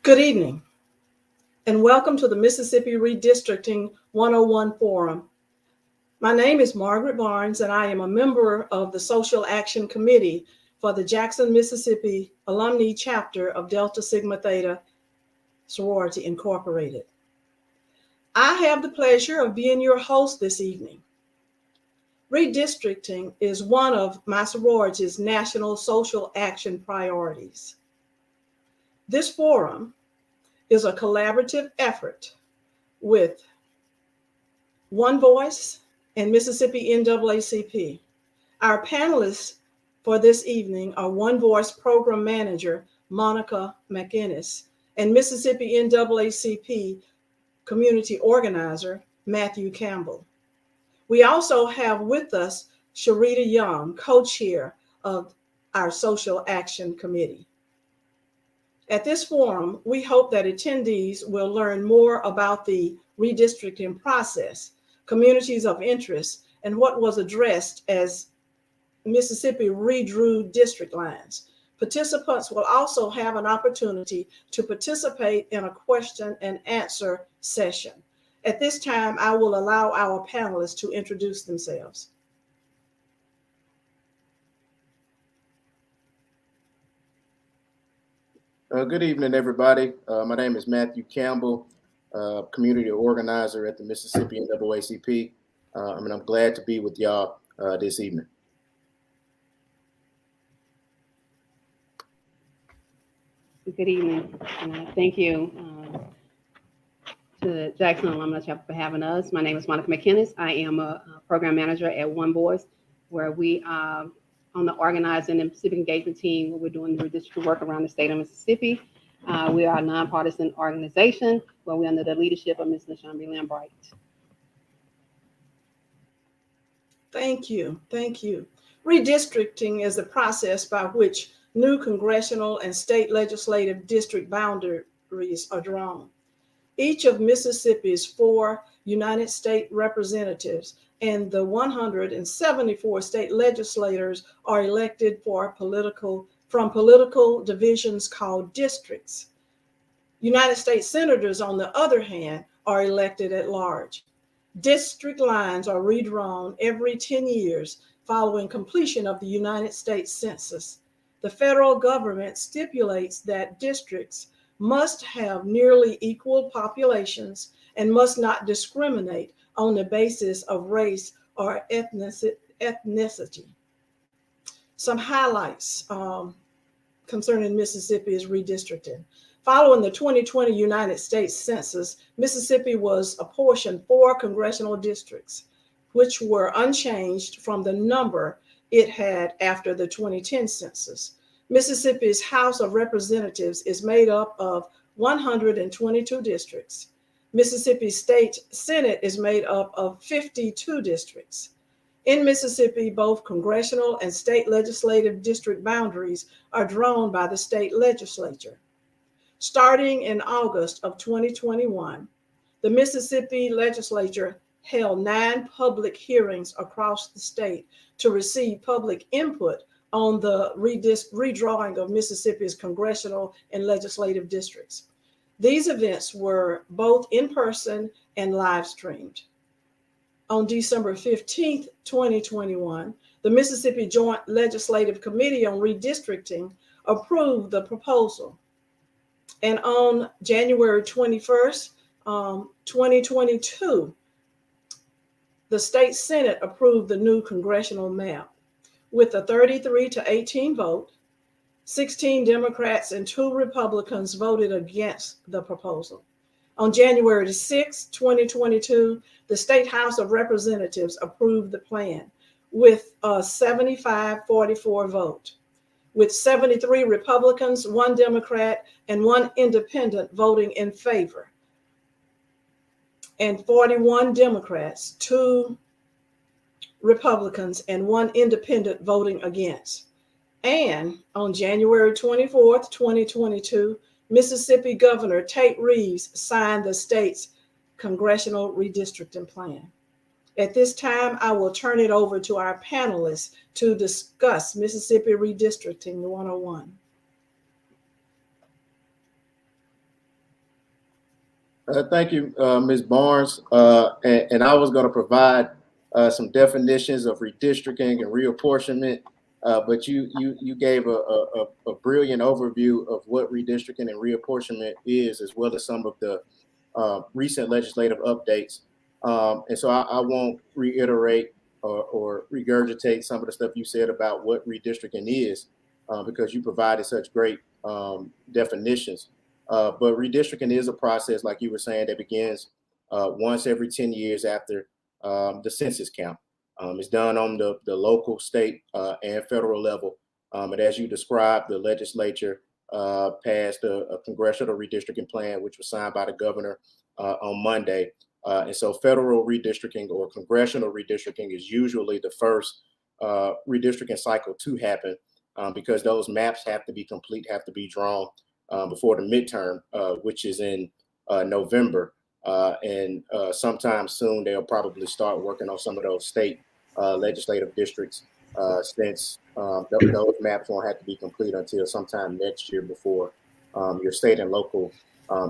Good evening, and welcome to the Mississippi Redistricting 101 Forum. My name is Margaret Barnes, and I am a member of the Social Action Committee for the Jackson, Mississippi Alumnae chapter of Delta Sigma Theta Sorority Incorporated. I have the pleasure of being your host this evening. Redistricting is one of my sorority's national social action priorities. This forum is a collaborative effort with One Voice and Mississippi NAACP. Our panelists for this evening are One Voice Program Manager Monica McInnes and Mississippi NAACP Community Organizer Matthew Campbell. We also have with us Sharita Young, co-chair of our Social Action Committee. At this forum, we hope that attendees will learn more about the redistricting process, communities of interest, and what was addressed as Mississippi redrew district lines. Participants will also have an opportunity to participate in a question and answer session. At this time, I will allow our panelists to introduce themselves. Good evening, everybody. My name is Matthew Campbell, community organizer at the Mississippi NAACP, and I'm glad to be with y'all this evening. Good evening. Thank you to the Jackson Alumni Chapter for having us. My name is Monica McInnes. I am a program manager at One Voice, where we are on the organizing and civic engagement team, where we're doing the redistricting work around the state of Mississippi. We are a nonpartisan organization where we're under the leadership of Ms. LaShawn B. Lambright. Thank you. Thank you. Redistricting is the process by which new congressional and state legislative district boundaries are drawn. Each of Mississippi's 4 United States representatives and the 174 state legislators are elected from political divisions called districts. United States senators, on the other hand, are elected at large. District lines are redrawn every 10 years following completion of the United States Census. The federal government stipulates that districts must have nearly equal populations and must not discriminate on the basis of race or ethnicity. Some highlights concerning Mississippi's redistricting. Following the 2020 United States Census, Mississippi was apportioned 4 congressional districts, which were unchanged from the number it had after the 2010 census. Mississippi's House of Representatives is made up of 122 districts. Mississippi State Senate is made up of 52 districts. In Mississippi, both congressional and state legislative district boundaries are drawn by the state legislature. Starting in August of 2021, the Mississippi legislature held 9 public hearings across the state to receive public input on the redrawing of Mississippi's congressional and legislative districts. These events were both in person and live streamed. On December 15th, 2021, the Mississippi Joint Legislative Committee on Redistricting approved the proposal. And on January 21st, 2022, the state Senate approved the new congressional map. With a 33-18 vote, 16 Democrats and 2 Republicans voted against the proposal. On January 6, 2022, the State House of Representatives approved the plan with a 75-44 vote, with 73 Republicans, 1 Democrat, and 1 independent voting in favor, and 41 Democrats, 2 Republicans, and 1 independent voting against. And on January 24th, 2022, Mississippi Governor Tate Reeves signed the state's congressional redistricting plan. At this time, I will turn it over to our panelists to discuss Mississippi Redistricting 101. Thank you, Ms. Barnes. And I was going to provide some definitions of redistricting and reapportionment, but you gave a brilliant overview of what redistricting and reapportionment is, as well as some of the recent legislative updates. And so I won't reiterate or regurgitate some of the stuff you said about what redistricting is, because you provided such great definitions. But redistricting is a process, like you were saying, that begins once every 10 years after the census count. It's done on the local, state, and federal level. And as you described, the legislature passed a congressional redistricting plan, which was signed by the governor on Monday. And so federal redistricting or congressional redistricting is usually the first redistricting cycle to happen, because those maps have to be complete, have to be drawn before the midterm, which is in November. And sometime soon, they'll probably start working on some of those state legislative districts, since those maps won't have to be complete until sometime next year before your state and local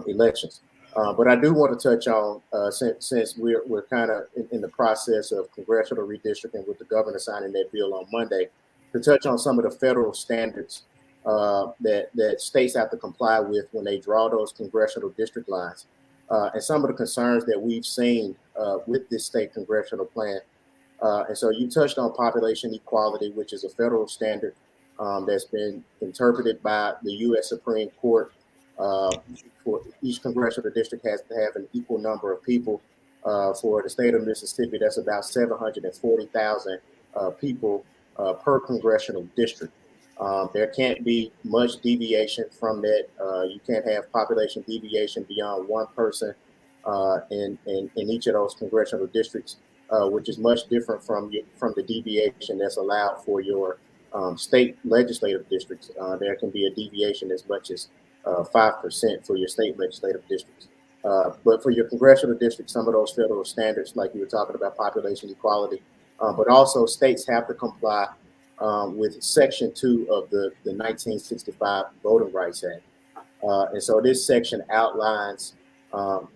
elections. But I do want to touch on, since we're kind of in the process of congressional redistricting with the governor signing that bill on Monday, to touch on some of the federal standards that states have to comply with when they draw those congressional district lines, and some of the concerns that we've seen with this state congressional plan. And so you touched on population equality, which is a federal standard that's been interpreted by the U.S. Supreme Court. For each congressional district has to have an equal number of people. For the state of Mississippi, that's about 740,000 people per congressional district. There can't be much deviation from that. You can't have population deviation beyond one person in each of those congressional districts, which is much different from the deviation that's allowed for your state legislative districts. There can be a deviation as much as 5% for your state legislative districts. But for your congressional districts, some of those federal standards, like you were talking about population equality, but also states have to comply with Section 2 of the 1965 Voting Rights Act. And so this section outlines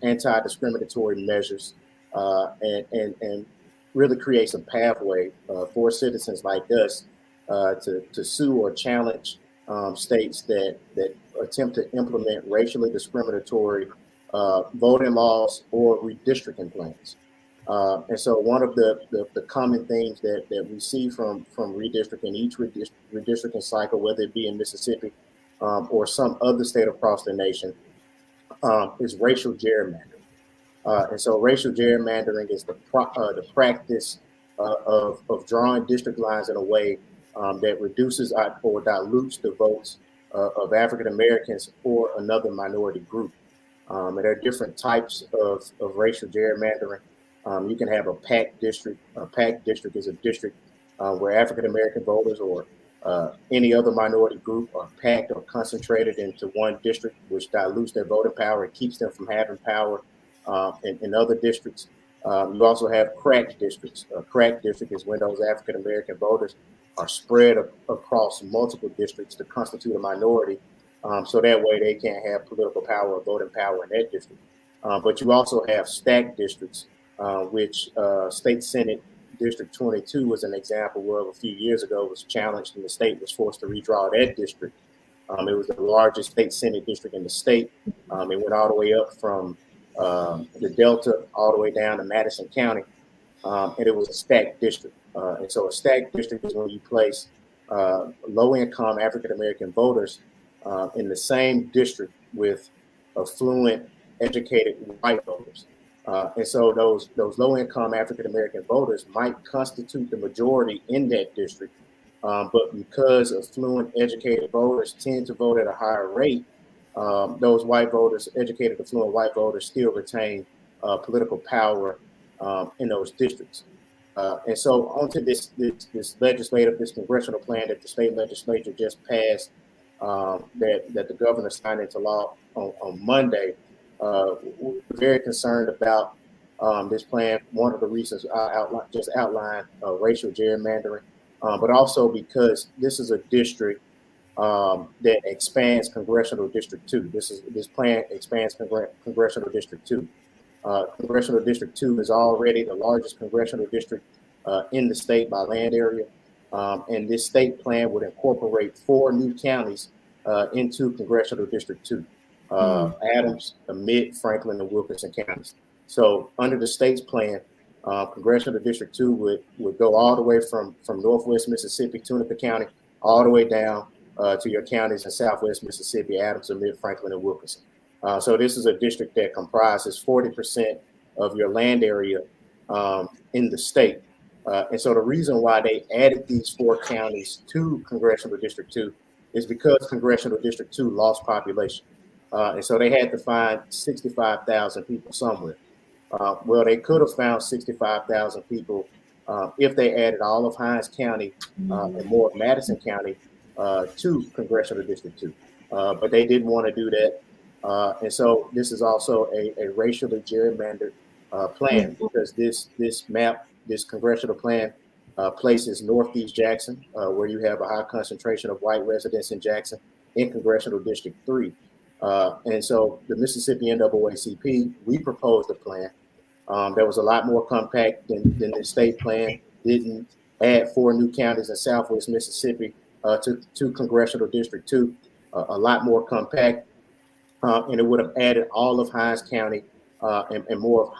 anti-discriminatory measures and really creates a pathway for citizens like us to sue or challenge states that attempt to implement racially discriminatory voting laws or redistricting plans. And so one of the common themes that we see from redistricting, each redistricting cycle, whether it be in Mississippi or some other state across the nation, is racial gerrymandering. And so racial gerrymandering is the practice of drawing district lines in a way that reduces or dilutes the votes of African Americans or another minority group. And there are different types of racial gerrymandering. You can have a packed district. A packed district is a district where African American voters or any other minority group are packed or concentrated into one district, which dilutes their voting power and keeps them from having power in other districts. You also have cracked districts. A cracked district is when those African American voters are spread across multiple districts to constitute a minority, so that way they can't have political power or voting power in that district. But you also have stacked districts, which State Senate District 22 was an example where a few years ago was challenged and the state was forced to redraw that district. It was the largest state Senate district in the state. It went all the way up from the Delta all the way down to Madison County, and it was a stacked district. And so a stacked district is when you place low-income African-American voters in the same district with affluent, educated white voters. And so those low-income African-American voters might constitute the majority in that district, but because affluent, educated voters tend to vote at a higher rate, those white voters, educated, affluent white voters, still retain political power in those districts. And so onto this congressional plan that the state legislature just passed, that the governor signed into law on Monday. We're very concerned about this plan. One of the reasons I outlined racial gerrymandering, but also because this is a district that expands Congressional District 2. This plan expands Congressional District 2. Congressional District 2 is already the largest congressional district in the state by land area. And this state plan would incorporate 4 new counties into Congressional District 2. Adams, Amite, Franklin, and Wilkinson counties. So under the state's plan, Congressional District 2 would go all the way from Northwest Mississippi, Tunica County, all the way down to your counties in Southwest Mississippi, Adams, Amite, Franklin, and Wilkinson. So this is a district that comprises 40% of your land area in the state. And so the reason why they added these 4 counties to Congressional District 2 is because Congressional District 2 lost population. And so they had to find 65,000 people somewhere. Well, they could have found 65,000 people if they added all of Hinds County and more of Madison County to Congressional District 2. But they didn't want to do that. And so this is also a racially gerrymandered plan, because this congressional plan places Northeast Jackson, where you have a high concentration of white residents in Jackson, in Congressional District 3. And so the Mississippi NAACP, we proposed a plan that was a lot more compact than the state plan, didn't add 4 new counties in Southwest Mississippi to Congressional District 2, a lot more compact. And it would have added all of Hinds County and more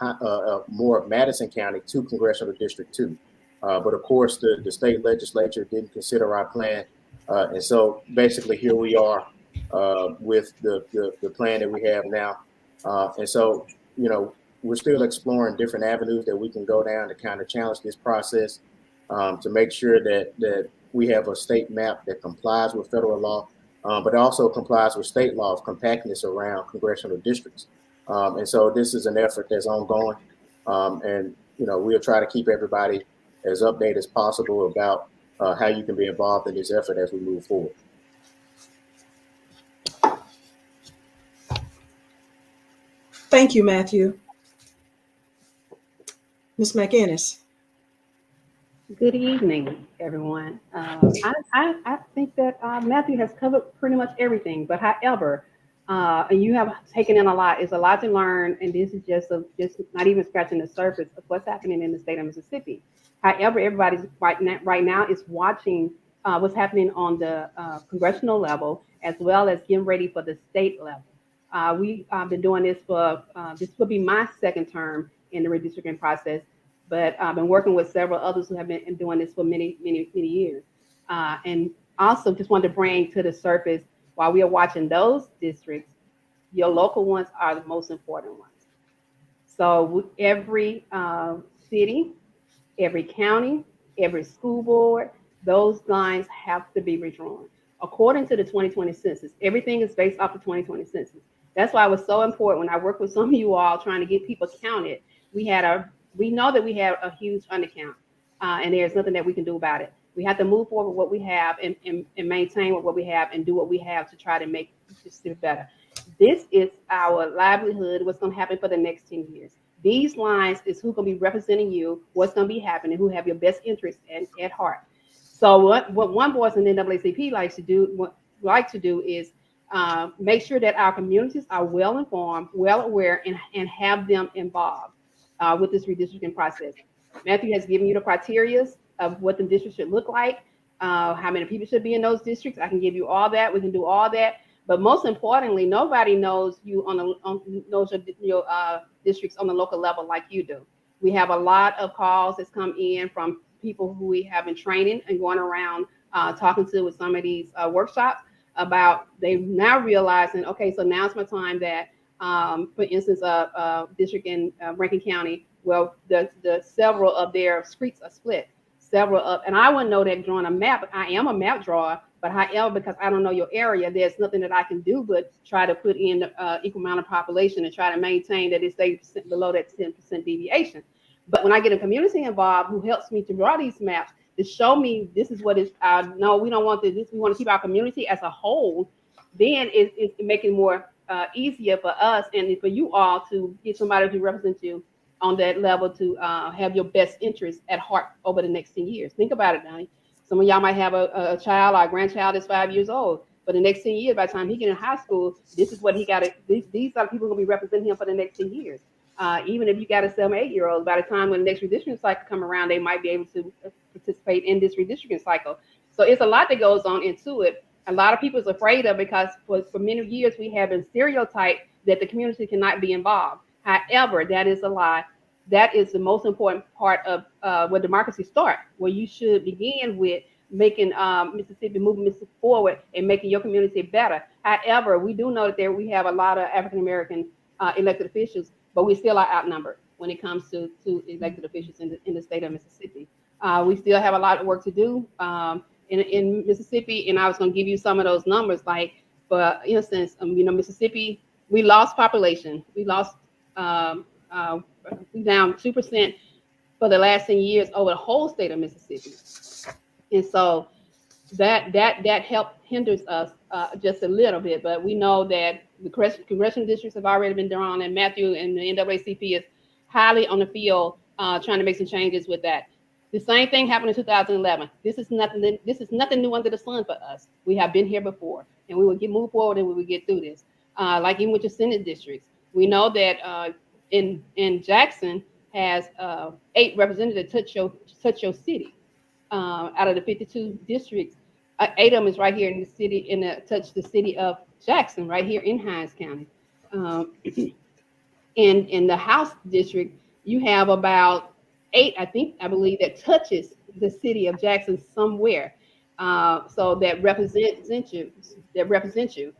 of Madison County to Congressional District 2. But of course, the state legislature didn't consider our plan. And so basically here we are with the plan that we have now. And so, you know, we're still exploring different avenues that we can go down to kind of challenge this process, to make sure that we have a state map that complies with federal law, but also complies with state law of compactness around congressional districts. And so this is an effort that's ongoing. And, you know, we'll try to keep everybody as updated as possible about how you can be involved in this effort as we move forward. Thank you, Matthew. Ms. McInnes. Good evening, everyone. I think that Matthew has covered pretty much everything, but however, and you have taken in a lot. It's a lot to learn, and this is just not even scratching the surface of what's happening in the state of Mississippi. However, everybody's right now is watching what's happening on the congressional level, as well as getting ready for the state level. We've been doing this for, this will be my 2nd term in the redistricting process, but I've been working with several others who have been doing this for many years. And also just wanted to bring to the surface, while we are watching those districts, your local ones are the most important ones. So every city, every county, every school board, those lines have to be redrawn. According to the 2020 census, everything is based off the 2020 census. That's why it was so important when I worked with some of you all trying to get people counted. We know that we have a huge undercount, and there's nothing that we can do about it. We have to move forward with what we have and maintain what we have and do what we have to try to make this better. This is our livelihood, what's going to happen for the next 10 years. These lines is who's going to be representing you, what's going to be happening, who have your best interests at heart. So what one voice in NAACP likes to do is make sure that our communities are well informed, well aware, and have them involved with this redistricting process. Matthew has given you the criteria of what the district should look like, how many people should be in those districts. I can give you all that. We can do all that. But most importantly, nobody knows you knows your districts on the local level like you do. We have a lot of calls that's come in from people who we have been training and going around talking to with some of these workshops about they now realizing, okay, so now's my time that, for instance, district in Rankin County, well, the several of their streets are split. And I wouldn't know that drawing a map. I am a map drawer, but however, because I don't know your area, there's nothing that I can do but try to put in equal amount of population and try to maintain that it stays below that 10% deviation. But when I get a community involved who helps me to draw these maps to show me this is what is, no, we don't want this, we want to keep our community as a whole, then it's making it more easier for us and for you all to get somebody to represent you on that level to have your best interests at heart over the next 10 years. Think about it, Donnie. Some of y'all might have a child or a grandchild that's 5 years old. For the next 10 years, by the time he get in high school, this is what he got to, these are the people who will be representing him for the next 10 years. Even if you got a 7 or 8 year old, by the time when the next redistricting cycle come around, they might be able to participate in this redistricting cycle. So it's a lot that goes on into it. A lot of people is afraid of, because for many years we have been stereotyped that the community cannot be involved. However, that is a lie. That is the most important part of where democracy starts, where you should begin with making Mississippi, moving Mississippi forward and making your community better. However, we do know that we have a lot of African-American elected officials, but we still are outnumbered when it comes to elected officials in the state of Mississippi. We still have a lot of work to do in Mississippi, and I was going to give you some of those numbers. Like, for instance, Mississippi, we lost population. We lost down 2% for the last 10 years over the whole state of Mississippi. And so that hinders us just a little bit, but we know that the congressional districts have already been drawn, and Matthew and the NAACP is highly on the field trying to make some changes with that. The same thing happened in 2011. This is nothing new under the sun for us. We have been here before, and we will move forward, and we will get through this. Like even with your Senate districts, we know that in Jackson has 8 representatives touch your city. Out of the 52 districts, 8 of them is right here in the city, touch the city of Jackson, right here in Hinds County. In the House district, you have about 8, I believe, that touches the city of Jackson somewhere. So that represents you.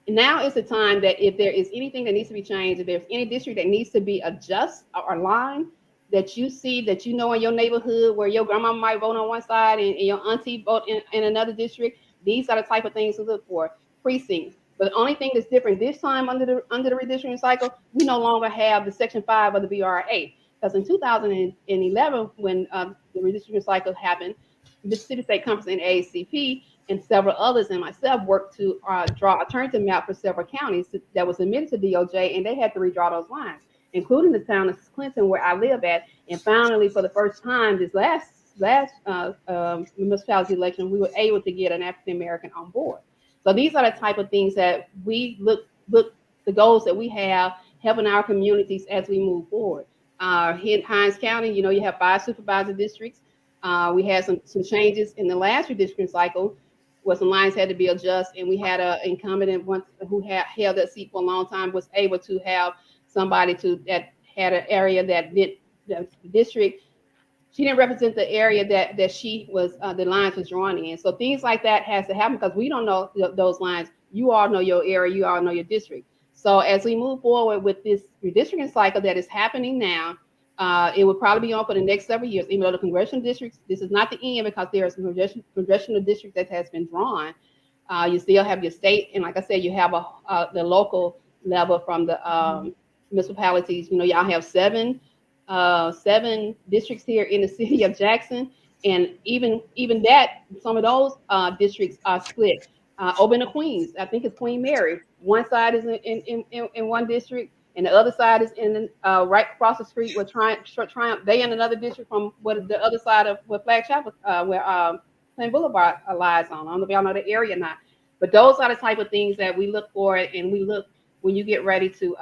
Now is the time that if there is anything that needs to be changed, if there's any district that needs to be adjusted or aligned, that you see, that in your neighborhood where your grandma might vote on one side and your auntie vote in another district, these are the type of things to look for. Precincts. But the only thing that's different this time under the redistricting cycle, we no longer have the Section 5 of the BRA. Because in 2011, when the redistricting cycle happened, Mississippi State Conference and NAACP and several others and myself worked to draw alternative map for several counties that was submitted to DOJ, and they had to redraw those lines, including the town of Clinton, where I live at. And finally, for the first time, this last municipality election, we were able to get an African American on board. So these are the type of things that we look the goals that we have, helping our communities as we move forward. Here in Hinds County, you have 5 supervisor districts. We had some changes in the last redistricting cycle, where some lines had to be adjusted, and we had an incumbent who had held that seat for a long time, was able to have somebody that had an area that did the district. She didn't represent the area that she was, the lines was drawn in. So things like that has to happen, because we don't know those lines. You all know your area, you all know your district. So as we move forward with this redistricting cycle that is happening now, it will probably be on for the next several years, even though the congressional districts, this is not the end, because there is a congressional district that has been drawn. You still have your state, and like I said, you have the local level from the municipalities. Y'all have 7 districts here in the city of Jackson, and even that, some of those districts are split. Over in the Queens, I think it's Queen Mary. One side is in one district, and the other side is in right across the street with Triumph. They in another district from what the other side of what Flag Chapel, where Plain Boulevard lies on. I don't know if y'all know the area or not, but those are the type of things that we look for, and we look when you get ready to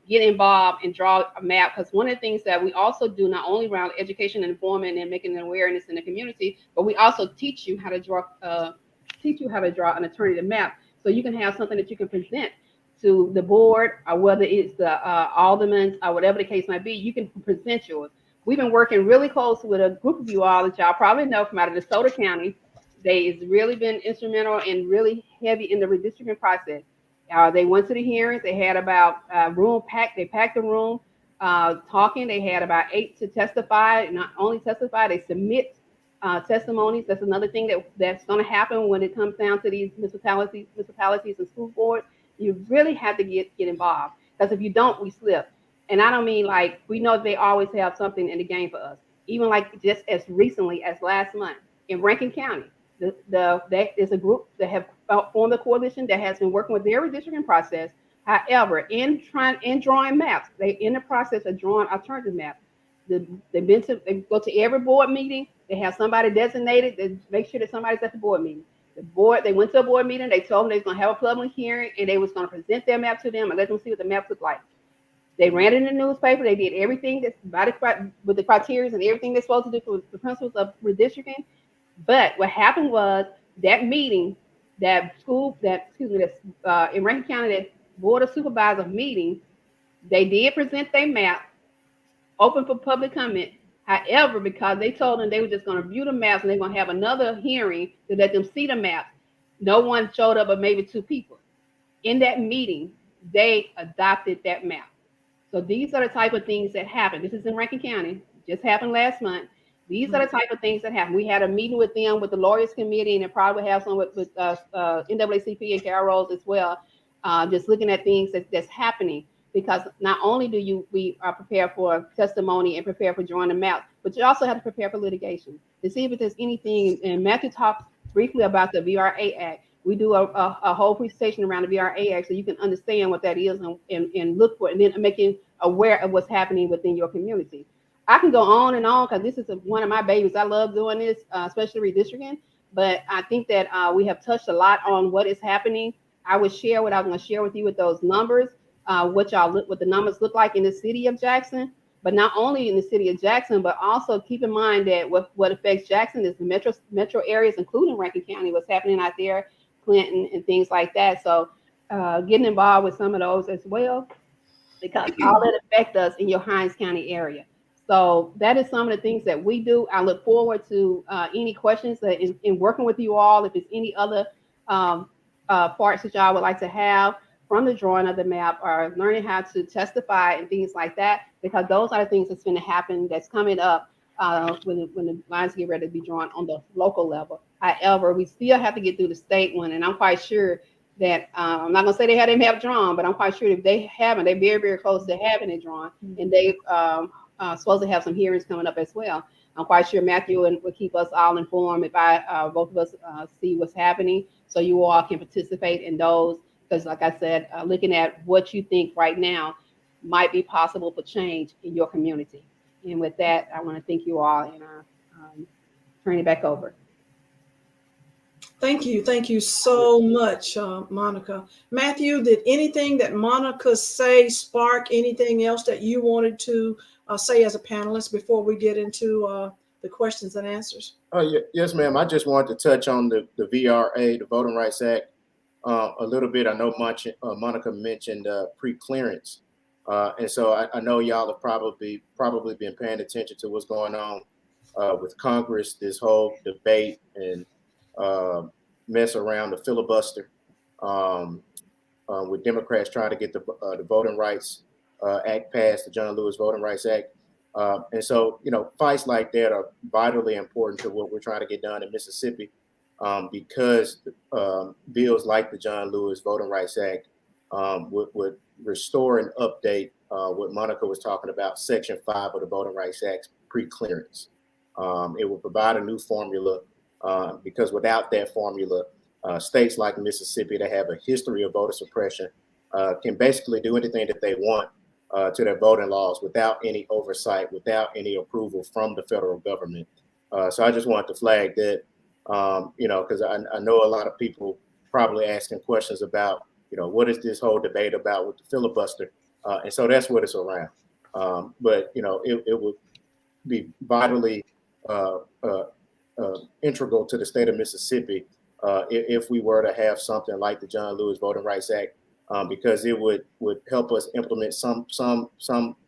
get involved and draw a map. Because one of the things that we also do, not only around education and information and making an awareness in the community, but we also teach you how to draw an alternative map, so you can have something that you can present to the board, or whether it's the aldermen or whatever the case might be. You can present yours. We've been working really close with a group of you all that y'all probably know from out of DeSoto County. They've really been instrumental and really heavy in the redistricting process. They went to the hearings. They had about room packed. They packed the room talking. They had about 8 to testify. Not only testify, they submit testimonies. That's another thing that's going to happen when it comes down to these municipalities and school boards. You really have to get involved, because if you don't, we slip. And I don't mean like, we know they always have something in the game for us. Even like just as recently as last month in Rankin County, there is a group that have formed a coalition that has been working with their redistricting process. However, in drawing maps, they in the process of drawing alternative maps. They go to every board meeting. They have somebody designated to make sure that somebody's at the board meeting. The board, they went to a board meeting. They told them they was going to have a public hearing, and they was going to present their map to them and let them see what the map looked like. They ran it in the newspaper. They did everything that's with the criteria and everything they're supposed to do for the principles of redistricting. But what happened was that meeting, in Rankin County, that board of supervisors meeting, they did present their map, open for public comment. However, because they told them they were just going to view the maps and they're going to have another hearing to let them see the maps, no one showed up but maybe 2 people. In that meeting, they adopted that map. So these are the type of things that happen. This is in Rankin County, just happened last month. These are the type of things that happen. We had a meeting with them, with the lawyers committee, and probably have some with NAACP and Carol Rose as well, just looking at things that's happening. Because not only do we are prepared for testimony and prepare for drawing the map, but you also have to prepare for litigation to see if there's anything. And Matthew talked briefly about the VRA Act. We do a whole presentation around the VRA Act so you can understand what that is and look for it, and then making aware of what's happening within your community. I can go on and on because this is one of my babies. I love doing this, especially redistricting. But I think that we have touched a lot on what is happening. I would share what I was going to share with you with those numbers. What the numbers look like in the city of Jackson, but not only in the city of Jackson, but also keep in mind that what affects Jackson is the metro areas, including Rankin County, what's happening out there, Clinton and things like that. So getting involved with some of those as well, because all that affect us in your Hinds County area. So that is some of the things that we do. I look forward to any questions that in working with you all. If there's any other parts that y'all would like to have from the drawing of the map, or learning how to testify and things like that, because those are the things that's going to happen, that's coming up when the lines get ready to be drawn on the local level. However, we still have to get through the state one, and I'm quite sure that I'm not going to say they had them have drawn, but I'm quite sure if they haven't, they're very, very close to having it drawn, and they supposed to have some hearings coming up as well. I'm quite sure Matthew will keep us all informed if both of us see what's happening, so you all can participate in those. Because like I said, looking at what you think right now might be possible for change in your community. And with that, I want to thank you all and turn it back over. Thank you. Thank you so much, Monica. Matthew, did anything that Monica say spark anything else that you wanted to say as a panelist before we get into the questions and answers? Oh, yes, ma'am. I just wanted to touch on the VRA, the Voting Rights Act, a little bit. I know Monica mentioned pre-clearance. And so I know y'all have probably been paying attention to what's going on with Congress, this whole debate and mess around the filibuster with Democrats trying to get the Voting Rights Act passed, the John Lewis Voting Rights Act. And so, fights like that are vitally important to what we're trying to get done in Mississippi, because bills like the John Lewis Voting Rights Act would restore and update what Monica was talking about, Section 5 of the Voting Rights Act, pre-clearance. It will provide a new formula, because without that formula, states like Mississippi that have a history of voter suppression can basically do anything that they want to their voting laws without any oversight, without any approval from the federal government. So I just wanted to flag that, because I know a lot of people probably asking questions about, what is this whole debate about with the filibuster? And so that's what it's around. But, it would be vitally integral to the state of Mississippi if we were to have something like the John Lewis Voting Rights Act, because it would help us implement some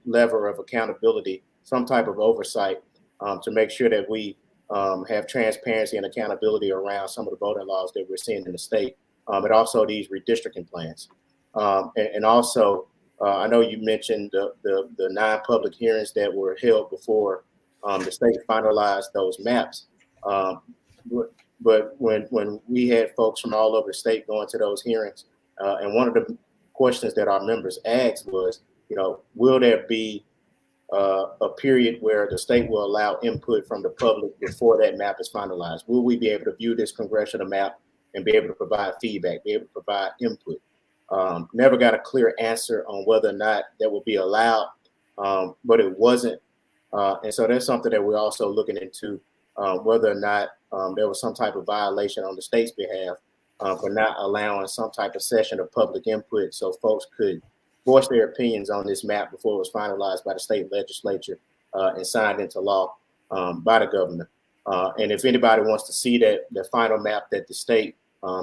level of accountability, some type of oversight to make sure that we have transparency and accountability around some of the voting laws that we're seeing in the state, but also these redistricting plans. And also, I know you mentioned the 9 public hearings that were held before the state finalized those maps. But when we had folks from all over the state going to those hearings, and one of the questions that our members asked was, will there be a period where the state will allow input from the public before that map is finalized? Will we be able to view this congressional map and be able to provide feedback, be able to provide input? Never got a clear answer on whether or not that will be allowed, but it wasn't. And so that's something that we're also looking into whether or not there was some type of violation on the state's behalf for not allowing some type of session of public input so folks could voice their opinions on this map before it was finalized by the state legislature and signed into law by the governor. And if anybody wants to see that the final map that the state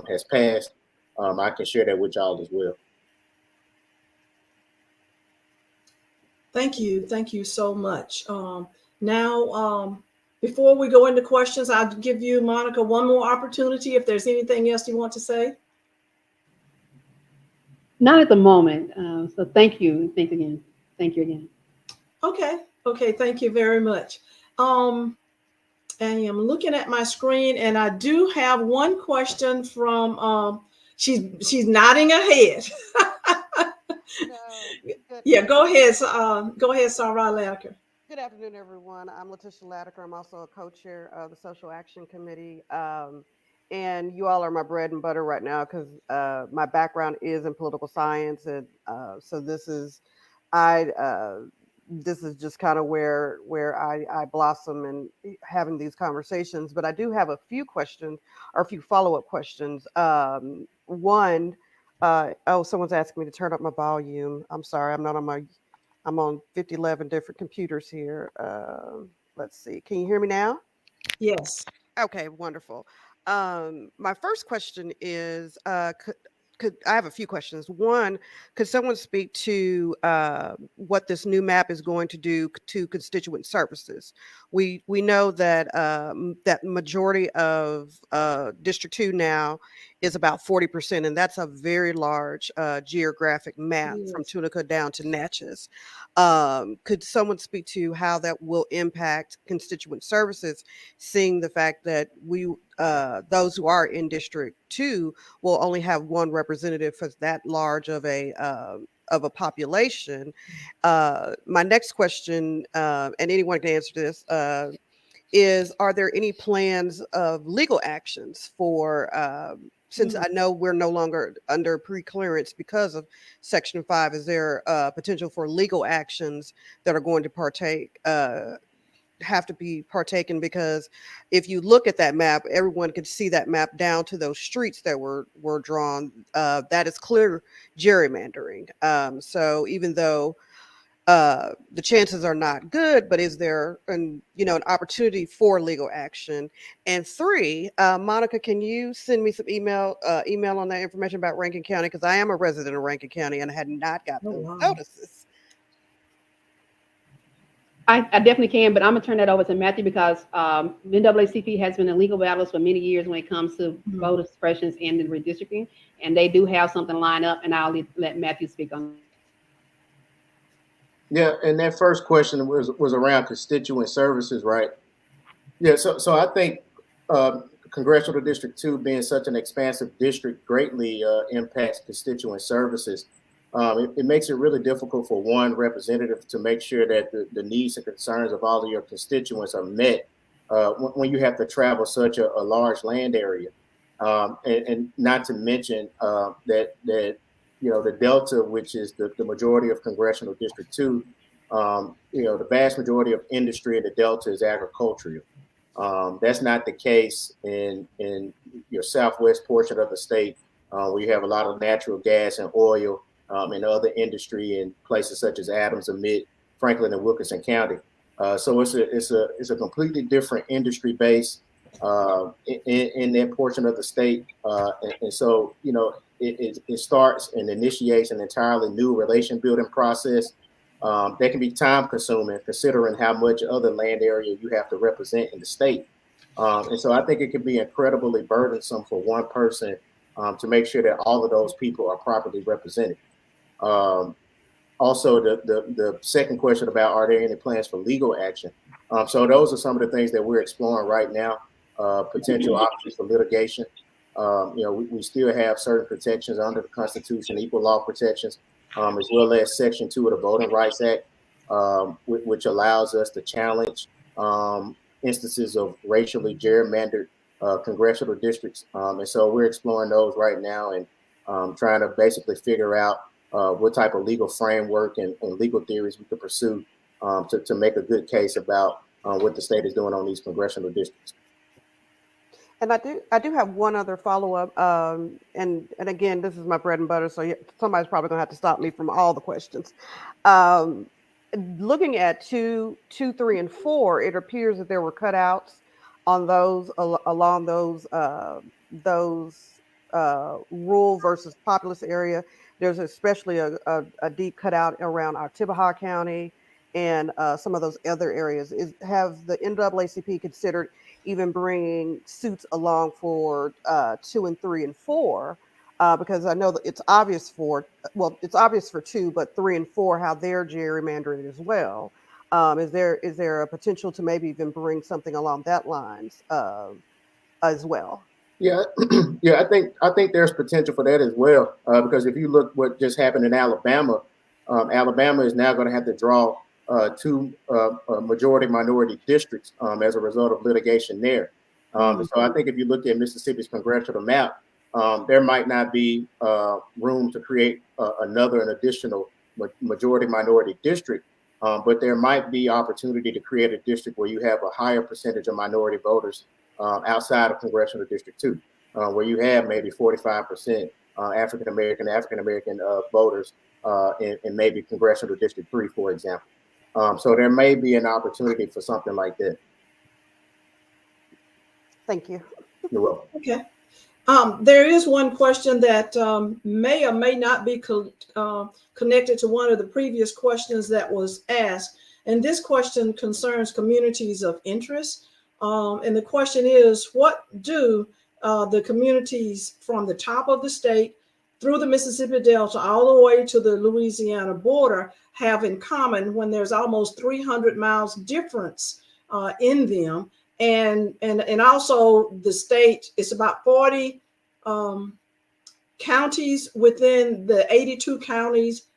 has passed, I can share that with y'all as well. Thank you so much. Now, before we go into questions, I'll give you, Monica, one more opportunity if there's anything else you want to say. Not at the moment. So thank you. Thanks again. Thank you again. Okay, thank you very much. I am looking at my screen, and I do have one question from, she's nodding her head. Yeah, go ahead, Sarah Latiker. Good afternoon, everyone. I'm Letitia Latiker. I'm also a co-chair of the Social Action Committee. And you all are my bread and butter right now because my background is in political science. And so this is just kind of where I blossom in having these conversations. But I do have a few questions or a few follow-up questions. One, someone's asking me to turn up my volume. I'm sorry, I'm on 11 different computers here. Let's see. Can you hear me now? Yes. Okay, wonderful. My first question is, could I have a few questions? One, could someone speak to what this new map is going to do to constituent services? We know that that majority of District 2 now is about 40%, and that's a very large geographic map from Tunica down to Natchez. Could someone speak to how that will impact constituent services, seeing the fact that those who are in District 2 will only have one representative for that large of a population? My next question, and anyone can answer this, is: are there any plans of legal actions for? Since I know we're no longer under pre-clearance because of Section 5, is there potential for legal actions that are going to have to be partaken? Because if you look at that map, everyone can see that map down to those streets that were drawn. That is clear gerrymandering. So even though the chances are not good, but is there an opportunity for legal action? And three, Monica, can you send me some email on that information about Rankin County? Because I am a resident of Rankin County and I had not got those notices. I definitely can, but I'm gonna turn that over to Matthew because NAACP has been in legal battles for many years when it comes to voter suppressions and the redistricting, and they do have something lined up, and I'll let Matthew speak on that. Yeah, and that first question was around constituent services, right? Yeah, so I think Congressional District 2 being such an expansive district greatly impacts constituent services. It makes it really difficult for one representative to make sure that the needs and concerns of all of your constituents are met when you have to travel such a large land area. And not to mention that the Delta, which is the majority of Congressional District 2, the vast majority of industry in the Delta is agricultural. That's not the case in your southwest portion of the state, where you have a lot of natural gas and oil and other industry in places such as Adams, Amite, Franklin, and Wilkinson County. So it's a completely different industry base in that portion of the state, and so it starts and initiates an entirely new relation building process that can be time consuming, considering how much other land area you have to represent in the state. And so I think it can be incredibly burdensome for one person to make sure that all of those people are properly represented. Also, the second question about, are there any plans for legal action? So those are some of the things that we're exploring right now, potential options for litigation. We still have certain protections under the Constitution, equal law protections, as well as Section 2 of the Voting Rights Act, which allows us to challenge instances of racially gerrymandered congressional districts. And so we're exploring those right now and trying to basically figure out what type of legal framework and legal theories we could pursue to make a good case about what the state is doing on these congressional districts. And I do have one other follow-up, and again, this is my bread and butter, so somebody's probably gonna have to stop me from all the questions. Um, Looking at 2, 3, and 4, it appears that there were cutouts on those along those rural versus populous area. There's especially a deep cutout around our Tibaha County and some of those other areas. Have the NAACP considered even bringing suits along for 2 and 3 and 4? Because I know that it's obvious it's obvious for 2, but 3 and 4 how they're gerrymandered as well. Is there a potential to maybe even bring something along that lines as well? Yeah, yeah, I think there's potential for that as well, because if you look what just happened in Alabama, Alabama is now going to have to draw 2 majority minority districts as a result of litigation there. So I think if you look at Mississippi's congressional map, there might not be room to create an additional majority minority district, but there might be opportunity to create a district where you have a higher percentage of minority voters outside of Congressional District 2, where you have maybe 45% African American voters in maybe Congressional District 3, for example. So there may be an opportunity for something like that. Thank you. You're welcome. Okay. There is one question that may or may not be connected to one of the previous questions that was asked. And this question concerns communities of interest. And the question is, what do the communities from the top of the state through the Mississippi Delta all the way to the Louisiana border have in common when there's almost 300 miles difference in them? And also the state, it's about 40 counties within the 82 counties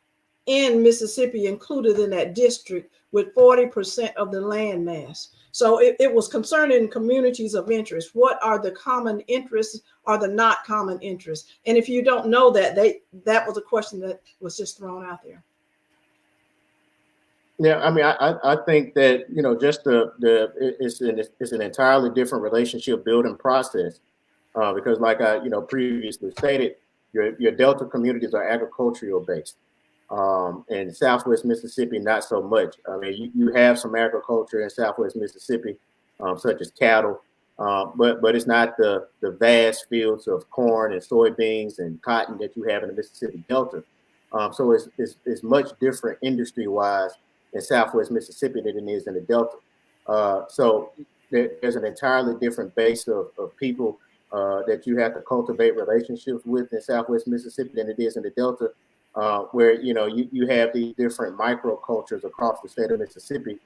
in Mississippi included in that district, with 40% of the land mass. So it was concerning communities of interest. What are the common interests or the not common interests? And if you don't know that, that was a question that was just thrown out there. Yeah, I mean, I think that, you know, just it's an entirely different relationship building process, because like I, you know, previously stated, your Delta communities are agricultural based, and Southwest Mississippi not so much. I mean, you have some agriculture in Southwest Mississippi, such as cattle, but it's not the vast fields of corn and soybeans and cotton that you have in the Mississippi Delta. So it's much different industry wise in Southwest Mississippi than it is in the Delta. So there's an entirely different base of people that you have to cultivate relationships with in Southwest Mississippi than it is in the Delta, where, you know, you have these different microcultures across the state of Mississippi,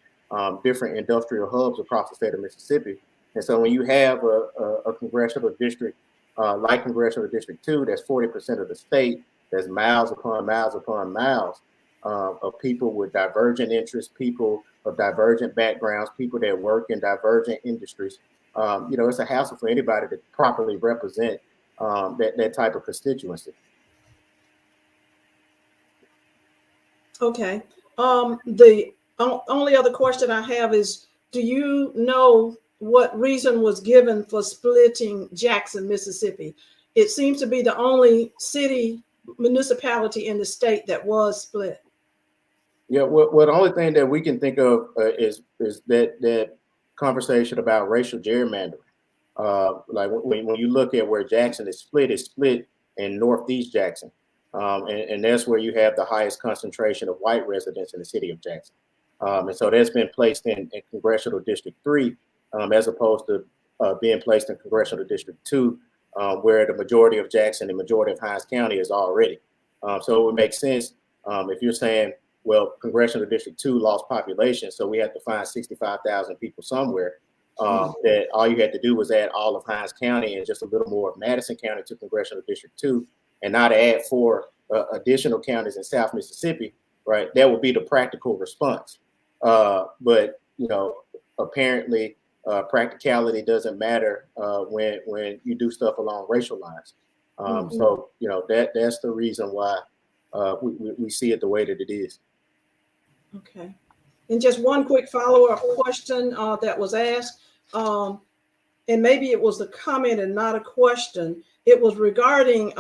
different industrial hubs across the state of Mississippi. And so when you have a congressional district like Congressional District 2, that's 40% of the state, there's miles upon miles upon miles of people with divergent interests, people of divergent backgrounds, people that work in divergent industries. You know, it's a hassle for anybody to properly represent that type of constituency. Okay. The only other question I have is, do you know what reason was given for splitting Jackson, Mississippi? It seems to be the only city municipality in the state that was split. Yeah, well, the only thing that we can think of is that conversation about racial gerrymandering. Like when you look at where Jackson is split, it's split in Northeast Jackson, and that's where you have the highest concentration of white residents in the city of Jackson. And so that's been placed in Congressional District 3, as opposed to being placed in Congressional District 2, where the majority of Jackson and majority of Hinds County is already. So it would make sense if you're saying, well, Congressional District 2 lost population, so we have to find 65,000 people somewhere. That all you had to do was add all of Hinds County and just a little more of Madison County to Congressional District 2, and not add 4 additional counties in South Mississippi, right? That would be the practical response. But, you know, apparently practicality doesn't matter when you do stuff along racial lines. So, you know, that's the reason why we see it the way that it is. Okay. And just one quick follow-up question that was asked, and maybe it was a comment and not a question. It was regarding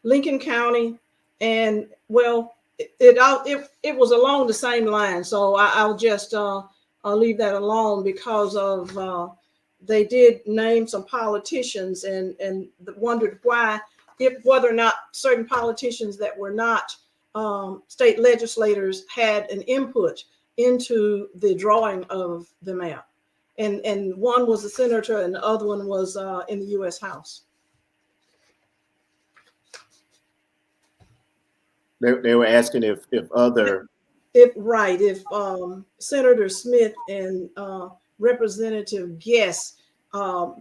Lincoln County, and well, it was along the same line. So I'll just I'll leave that alone because of they did name some politicians and wondered why, if whether or not certain politicians that were not state legislators had an input into the drawing of the map. And one was a senator and the other one was in the U.S. House. They were asking if other. If Senator Smith and Representative Guest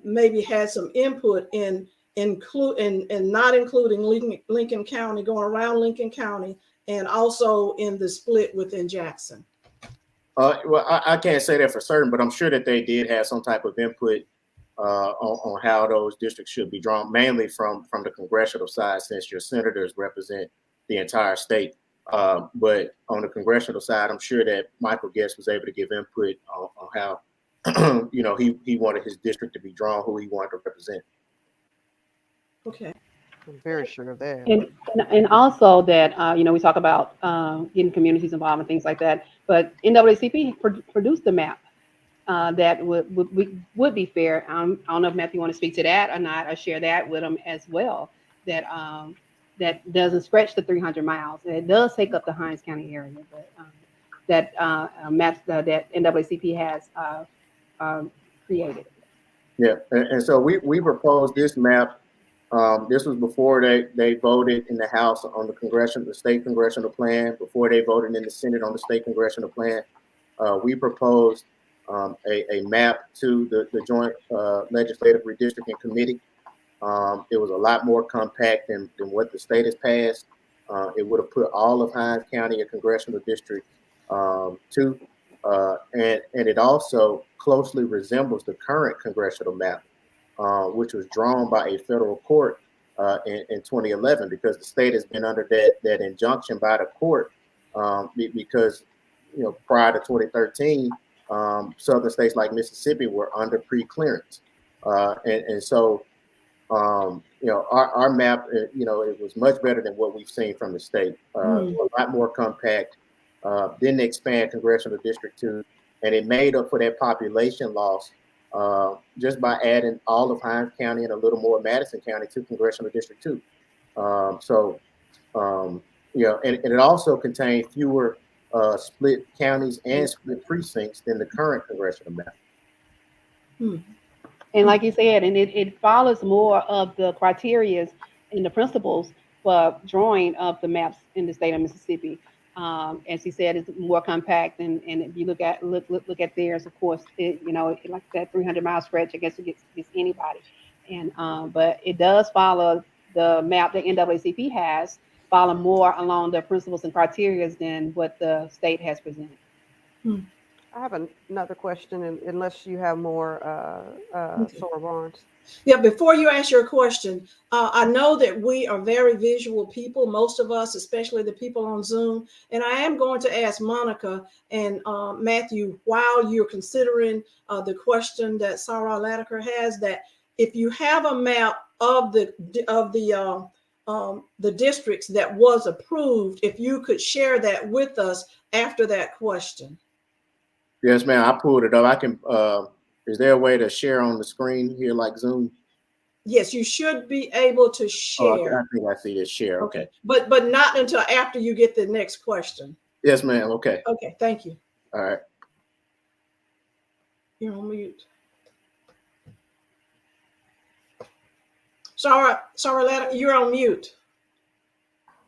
maybe had some input in not including Lincoln County, going around Lincoln County, and also in the split within Jackson. Well, I can't say that for certain, but I'm sure that they did have some type of input on how those districts should be drawn, mainly from the congressional side, since your senators represent the entire state. But on the congressional side, I'm sure that Michael Guest was able to give input on how he wanted his district to be drawn, who he wanted to represent. Okay. I'm very sure of that. And also that, we talk about getting communities involved and things like that, but NAACP produced a map that would be fair. I don't know if Matthew want to speak to that or not, or share that with them as well, that that doesn't stretch the 300 miles. And it does take up the Hinds County area, but that maps that NAACP has created. Yeah, and so we proposed this map. This was before they voted in the House on the state congressional plan, before they voted in the Senate on the state congressional plan. We proposed a map to the Joint Legislative Redistricting Committee. It was a lot more compact than what the state has passed. It would have put all of Hinds County a congressional district too. And it also closely resembles the current congressional map, which was drawn by a federal court in 2011, because the state has been under that injunction by the court because prior to 2013, southern states like Mississippi were under pre-clearance, and so our map, it was much better than what we've seen from the state. A lot more compact. Didn't expand congressional district 2, and it made up for that population loss just by adding all of Hinds County and a little more Madison County to congressional district 2. And it also contained fewer split counties and split precincts than the current congressional map. And like you said, and it follows more of the criteria and the principles for drawing of the maps in the state of Mississippi. As he said, it's more compact, and if you look at theirs, of course, like that 300-mile stretch, I guess it gets anybody. And but it does follow the map that NAACP has, follow more along the principles and criteria than what the state has presented. I have another question, unless you have more, Soror Barnes. Yeah, before you ask your question, I know that we are very visual people, most of us, especially the people on Zoom. And I am going to ask Monica and Matthew, while you're considering the question that Sarah Latiker has, that if you have a map of the districts that was approved, if you could share that with us after that question. Yes, ma'am. I pulled it up. I can. Is there a way to share on the screen here, like Zoom? Yes, you should be able to share. I think I see this share. Okay. But not until after you get the next question. Yes, ma'am. Okay. Okay. Thank you. All right. You're on mute. Sorry, you're on mute.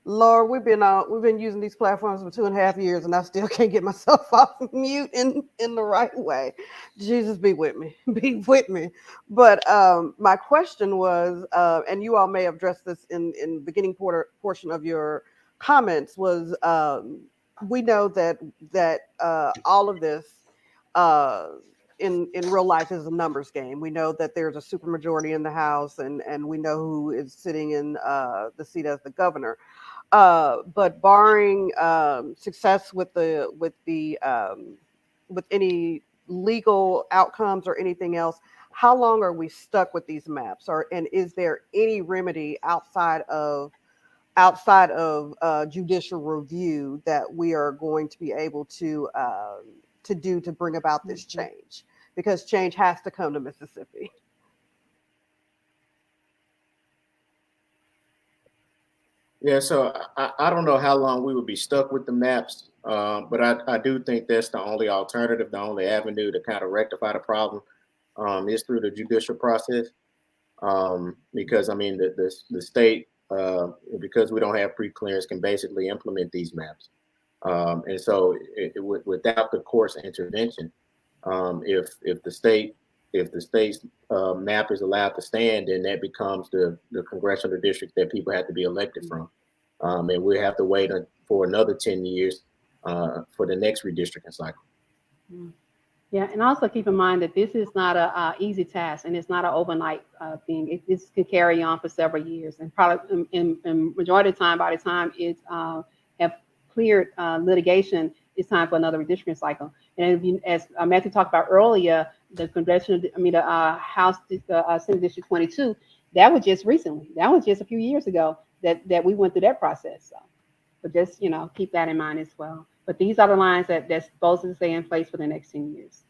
Lord, we've been using these platforms for 2.5 years, and I still can't get myself off mute in the right way. Jesus, be with me, But my question was, and you all may have addressed this in the beginning portion of your comments, was we know that all of this in real life is a numbers game. We know that there's a supermajority in the House, and we know who is sitting in the seat as the governor. But barring success with any legal outcomes or anything else, how long are we stuck with these maps? And is there any remedy outside of judicial review that we are going to be able to do to bring about this change? Because change has to come to Mississippi. Yeah, so I don't know how long we would be stuck with the maps, but I do think that's the only alternative, the only avenue to kind of rectify the problem is through the judicial process. Because I mean, the state, because we don't have pre-clearance, can basically implement these maps. And so without the court's intervention, if the state's map is allowed to stand, then that becomes the congressional district that people have to be elected from. And we have to wait for another 10 years for the next redistricting cycle. Yeah, and also keep in mind that this is not a easy task, and it's not an overnight thing. This can carry on for several years, and probably in majority of the time, by the time it's have cleared litigation, it's time for another redistricting cycle. And if you, as Matthew talked about earlier, the House, Senate District 22, that was just recently. That was just a few years ago that we went through that process. So, but just keep that in mind as well. But these are the lines that's supposed to stay in place for the next 10 years.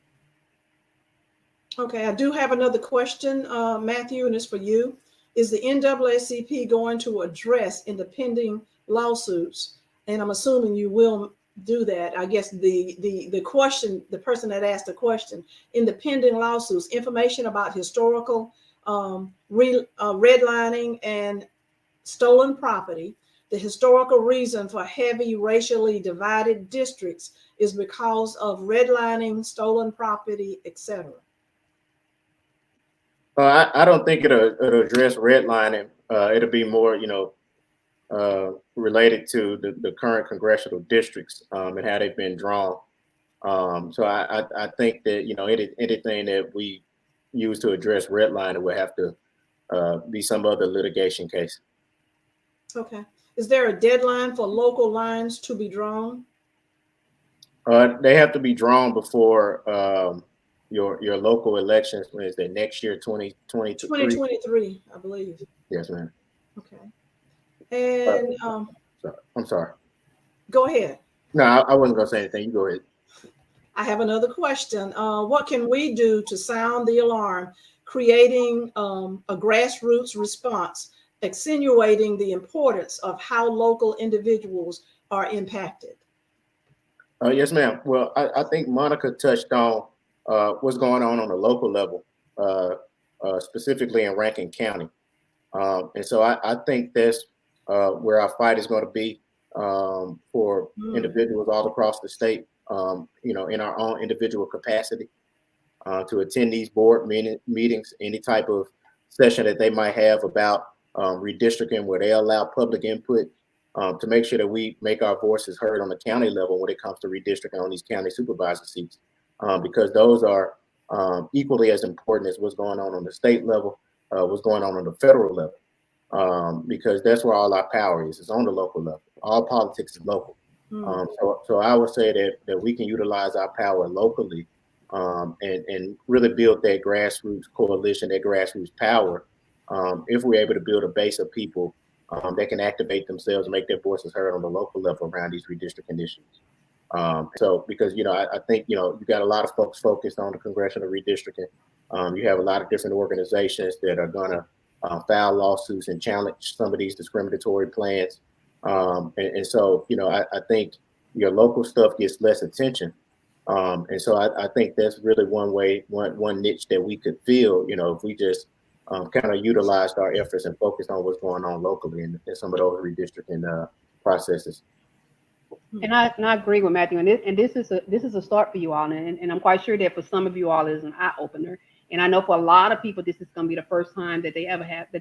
Okay, I do have another question, Matthew, and it's for you. Is the NAACP going to address in the pending lawsuits? And I'm assuming you will do that. I guess the question, the person that asked the question, in the pending lawsuits, information about historical redlining and stolen property. The historical reason for heavy racially divided districts is because of redlining, stolen property, etc. I don't think it'll address redlining. It'll be more, related to the current congressional districts and how they've been drawn. So I think that anything that we use to address redlining will have to be some other litigation case. Okay. Is there a deadline for local lines to be drawn? They have to be drawn before your local elections. When is that? Next year, 2023? 2023, I believe. Yes, ma'am. Okay. And I'm sorry. Go ahead. No, I wasn't going to say anything. You go ahead. I have another question. What can we do to sound the alarm, creating a grassroots response, accentuating the importance of how local individuals are impacted? Yes, ma'am. Well, I think Monica touched on what's going on the local level, specifically in Rankin County. And so I think that's where our fight is going to be for individuals all across the state, in our own individual capacity, to attend these board meetings, any type of session that they might have about redistricting where they allow public input, to make sure that we make our voices heard on the county level when it comes to redistricting on these county supervisor seats, because those are equally as important as what's going on the state level, what's going on the federal level, because that's where all our power is on the local level. All politics is local. So I would say that we can utilize our power locally and really build that grassroots coalition, that grassroots power, if we're able to build a base of people that can activate themselves and make their voices heard on the local level around these redistricting issues. So because, I think, you got a lot of folks focused on the congressional redistricting. You have a lot of different organizations that are going to file lawsuits and challenge some of these discriminatory plans. And so, I think your local stuff gets less attention. And so I think that's really one niche that we could fill, if we just kind of utilized our efforts and focused on what's going on locally in some of those redistricting processes. And I agree with Matthew, and this is a start for you all, and I'm quite sure that for some of you all it is an eye opener. And I know for a lot of people this is going to be the first time that they ever have to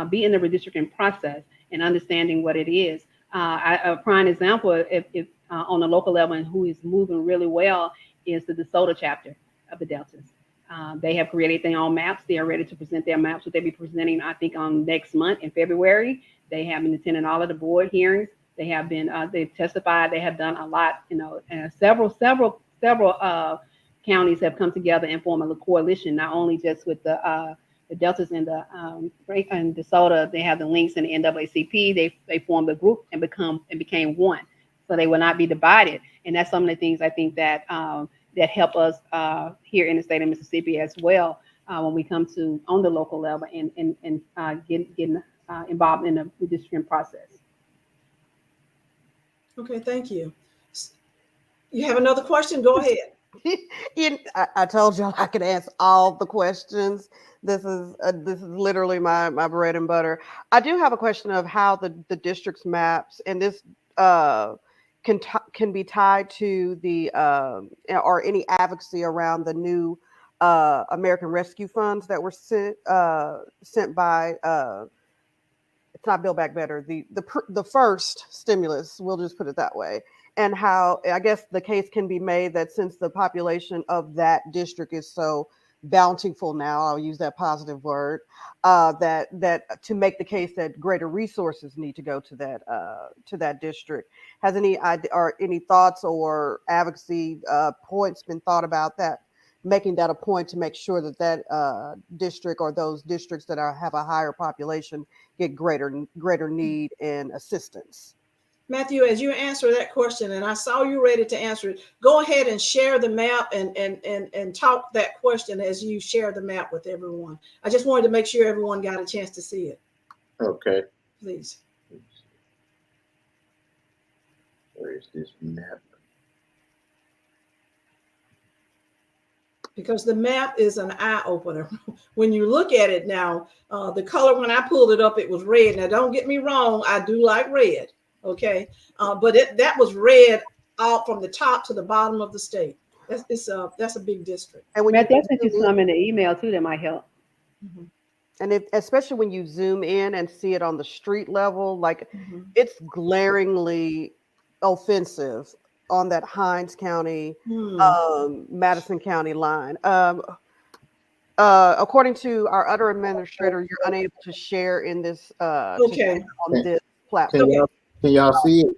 be in the redistricting process and understanding what it is. A prime example, if on the local level and who is moving really well is the DeSoto chapter of the Deltas. They have created their own maps. They are ready to present their maps, which they'll be presenting, I think, on next month in February. They have been attending all of the board hearings. They have been, they've testified. They have done a lot, and several counties have come together and formed a coalition, not only just with the Deltas and the and DeSoto. They have the links in the NAACP. They formed a group and became one, so they will not be divided. And that's some of the things I think that that help us here in the state of Mississippi as well when we come to on the local level and getting involved in the redistricting process. Okay, thank you. You have another question? Go ahead. I told y'all I could answer all the questions. This is literally my bread and butter. I do have a question of how the district's maps, and this can be tied to the or any advocacy around the new American Rescue Funds that were sent by it's not Build Back Better, the first stimulus, we'll just put it that way, and how I guess the case can be made that since the population of that district is so bountiful now, I'll use that positive word, that to make the case that greater resources need to go to that district. Has any idea or any thoughts or advocacy points been thought about that? Making that a point to make sure that that district or those districts that have a higher population get greater need and assistance. Matthew, as you answer that question, and I saw you ready to answer it, go ahead and share the map and talk that question as you share the map with everyone. I just wanted to make sure everyone got a chance to see it. Okay. Please. Where is this map? Because the map is an eye opener. When you look at it now, the color, when I pulled it up, it was red. Now, don't get me wrong, I do like red, okay? But that was red out from the top to the bottom of the state. That's a big district. And when Matthew, I sent you some in the email too that might help. Mm-hmm. And especially when you zoom in and see it on the street level, like it's glaringly offensive on that Hinds County, Madison County line. According to our other administrator, you're unable to share in this Okay. on this platform. Can y'all see it?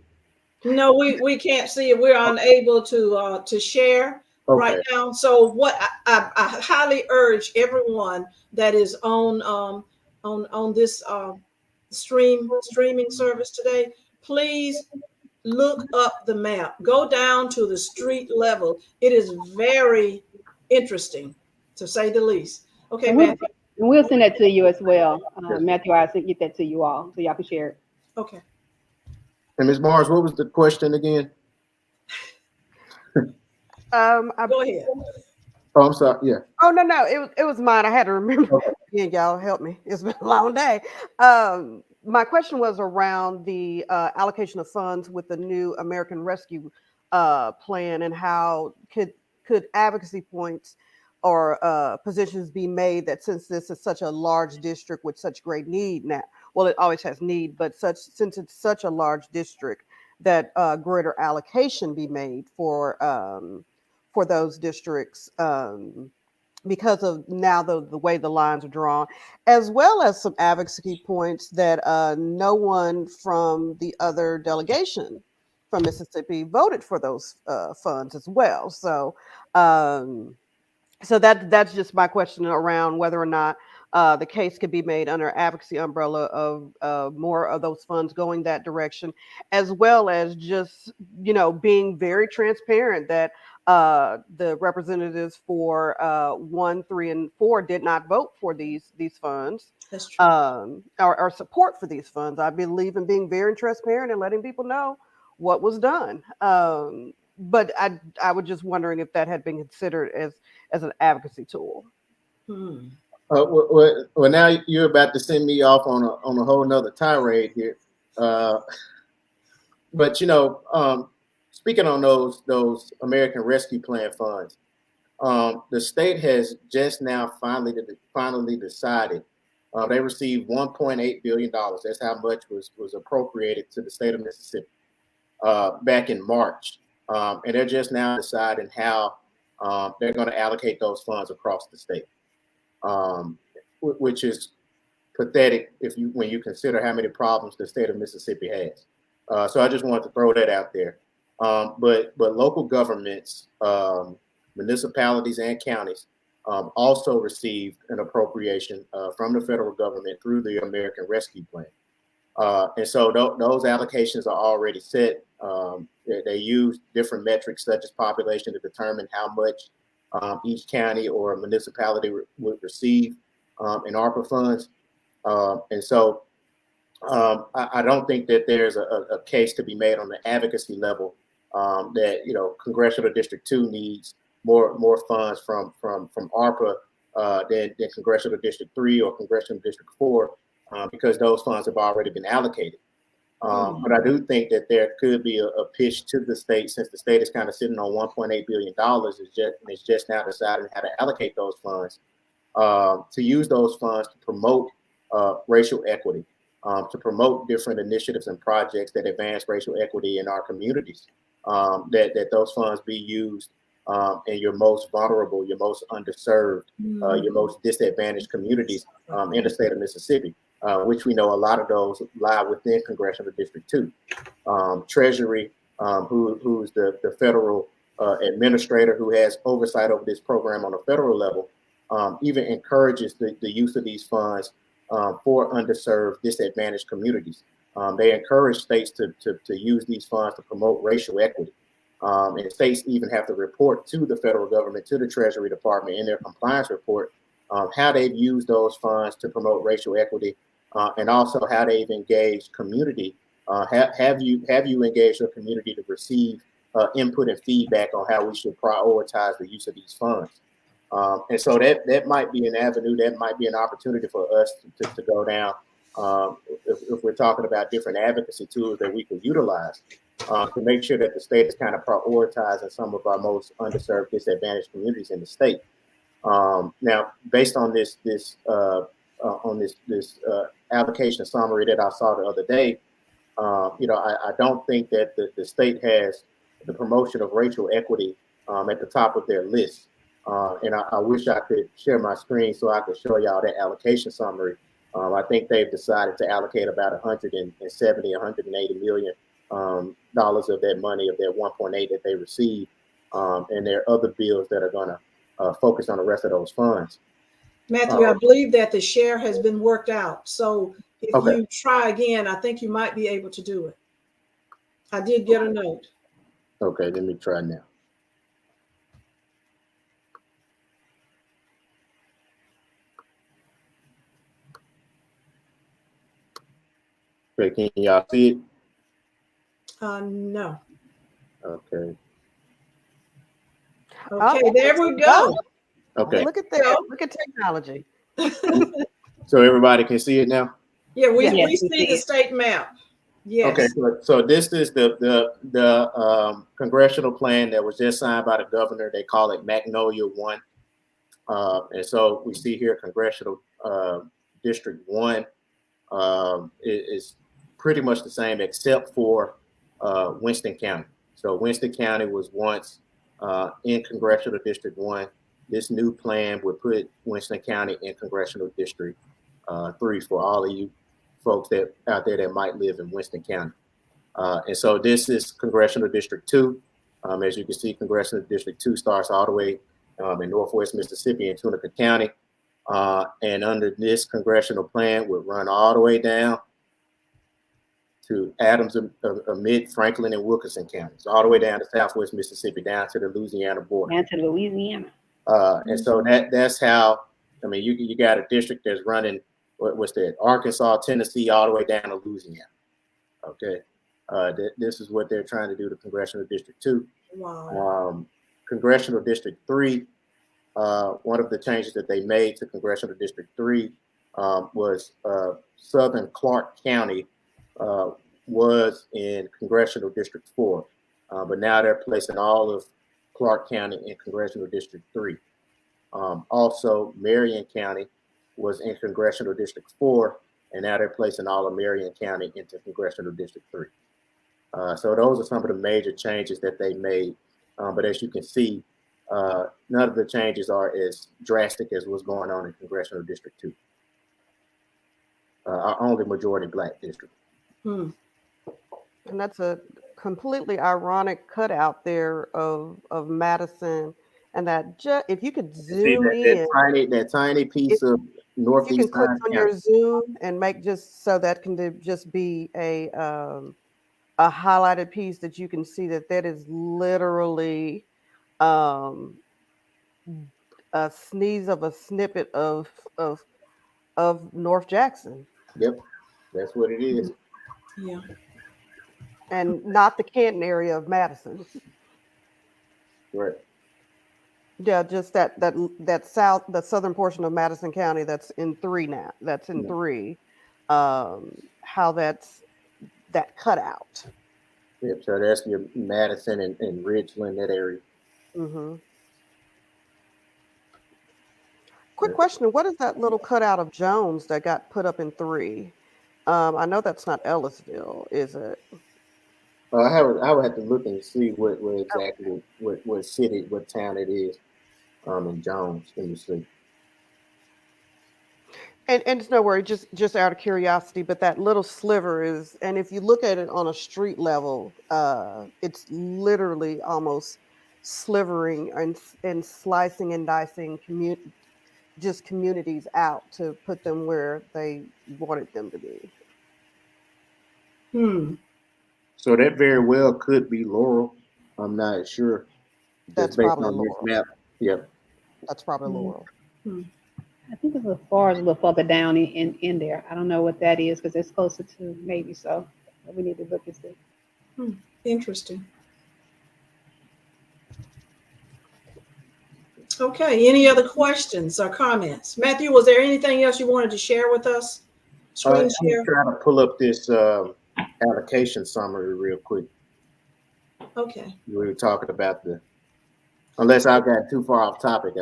No, we can't see it. We're unable to share right now. So what I highly urge everyone that is on this streaming service today, please look up the map. Go down to the street level. It is very interesting, to say the least. Okay, Matthew. We'll send that to you as well. Matthew, I'll get that to you all so y'all can share it. Okay. And Ms. Barnes, what was the question again? Go ahead. Oh, I'm sorry. Yeah. Oh no, it was mine. I had to remember. Okay. Yeah, y'all help me. It's been a long day. My question was around the allocation of funds with the new American Rescue Plan, and how could advocacy points or positions be made that since this is such a large district with such great need now, well, it always has need, but since it's such a large district, that greater allocation be made for those districts because of now the way the lines are drawn, as well as some advocacy points that no one from the other delegation from Mississippi voted for those funds as well. So so that's just my question around whether or not the case could be made under advocacy umbrella of more of those funds going that direction, as well as just, being very transparent that the representatives for 1, 3, and 4 did not vote for these funds. That's true. Or support for these funds. I believe in being very transparent and letting people know what was done. But I was just wondering if that had been considered as an advocacy tool. Well, now you're about to send me off on a whole nother tirade here. But speaking on those American Rescue Plan funds, the state has just now finally decided. They received $1.8 billion. That's how much was appropriated to the state of Mississippi back in March. And they're just now deciding how they're going to allocate those funds across the state, which is pathetic when you consider how many problems the state of Mississippi has. So I just wanted to throw that out there. But local governments, municipalities and counties also received an appropriation from the federal government through the American Rescue Plan. And so those allocations are already set. They use different metrics such as population to determine how much each county or municipality would receive in ARPA funds. And so I don't think that there's a case to be made on the advocacy level that, you know, Congressional District 2 needs more funds from ARPA than Congressional District 3 or Congressional District 4 because those funds have already been allocated. But I do think that there could be a pitch to the state, since the state is kind of sitting on $1.8 billion, it's just now deciding how to allocate those funds, to use those funds to promote racial equity, to promote different initiatives and projects that advance racial equity in our communities, that those funds be used in your most vulnerable, your most underserved, your most disadvantaged communities in the state of Mississippi, which we know a lot of those lie within Congressional District 2. Treasury, who's the federal administrator who has oversight over this program on a federal level, even encourages the use of these funds for underserved, disadvantaged communities. They encourage states to use these funds to promote racial equity. And states even have to report to the federal government, to the Treasury Department in their compliance report, how they've used those funds to promote racial equity, and also how they've engaged community. Have you engaged your community to receive input and feedback on how we should prioritize the use of these funds? And so that might be an avenue, that might be an opportunity for us to go down if we're talking about different advocacy tools that we can utilize to make sure that the state is kind of prioritizing some of our most underserved, disadvantaged communities in the state. Now, based on this application summary that I saw the other day, you know, I don't think that the state has the promotion of racial equity at the top of their list. And I wish I could share my screen so I could show y'all that allocation summary. I think they've decided to allocate about 170, 180 million dollars of that money, of that 1.8 that they received. And there are other bills that are going to focus on the rest of those funds. Matthew, I believe that the share has been worked out. So if Okay. you try again, I think you might be able to do it. I did get a note. Okay, let me try now. Okay, can y'all see it? No. Okay. Okay, there we go. Okay. Look at that. Look at technology. So everybody can see it now? Yeah, we Yes, see the state map. Yes. Okay, so this is the congressional plan that was just signed by the governor. They call it Magnolia 1. And so we see here Congressional District 1 is pretty much the same except for Winston County. So Winston County was once in Congressional District 1. This new plan would put Winston County in Congressional District 3 for all of you folks that out there that might live in Winston County. And so this is Congressional District 2. As you can see, Congressional District 2 starts all the way in Northwest Mississippi in Tunica County. And under this congressional plan would run all the way down to Adams, amid Franklin and Wilkinson counties, all the way down to Southwest Mississippi, down to the Louisiana border. Down to Louisiana. And so that's how, I mean, you got a district that's running, what's that, Arkansas, Tennessee, all the way down to Louisiana. Okay. This is what they're trying to do to Congressional District 2. Wow. Congressional District 3, one of the changes that they made to Congressional District 3 was Southern Clark County was in Congressional District 4, but now they're placing all of Clark County in Congressional District 3. Also, Marion County was in Congressional District 4, and now they're placing all of Marion County into Congressional District 3. So those are some of the major changes that they made. But as you can see, none of the changes are as drastic as what's going on in Congressional District 2. our only majority Black district. Hmm. And that's a completely ironic cutout there of Madison, and that if you could See zoom in, that tiny piece if, of if you can northeast click Hines on County. your zoom and make just so that can just be a highlighted piece that you can see that is literally um, a sneeze of a snippet of North Jackson, Yep, that's what it is. Yeah. and not the Canton area of Madison. Right. Yeah, just the southern portion of Madison County that's in three now. That's in Yeah. three. How that cutout. Yep. So that's your Madison and Ridgeland, that area. Mm-hmm. Quick question: what is that little cutout of Jones that got put up in three? I know that's not Ellisville, is it? I would have to look and see what exactly what city, what town it is. In Jones, let me see. And it's no worry, just out of curiosity, but that little sliver is, and if you look at it on a street level, it's literally almost slivering and slicing and dicing just communities out to put them where they wanted them to be. Hmm. So that very well could be Laurel. I'm not sure, just That's based probably on this Laurel. map. Yep. That's probably Hmm. Laurel. Hmm. I think it's as far as a little further down in there. I don't know what that is because it's closer to maybe so. But we need to look and see. Hmm. Interesting. Okay. Any other questions or comments? Matthew, was there anything else you wanted to share with us? Screen I'm share. trying to pull up this allocation summary real quick. Okay. We were talking about unless I got too far off topic.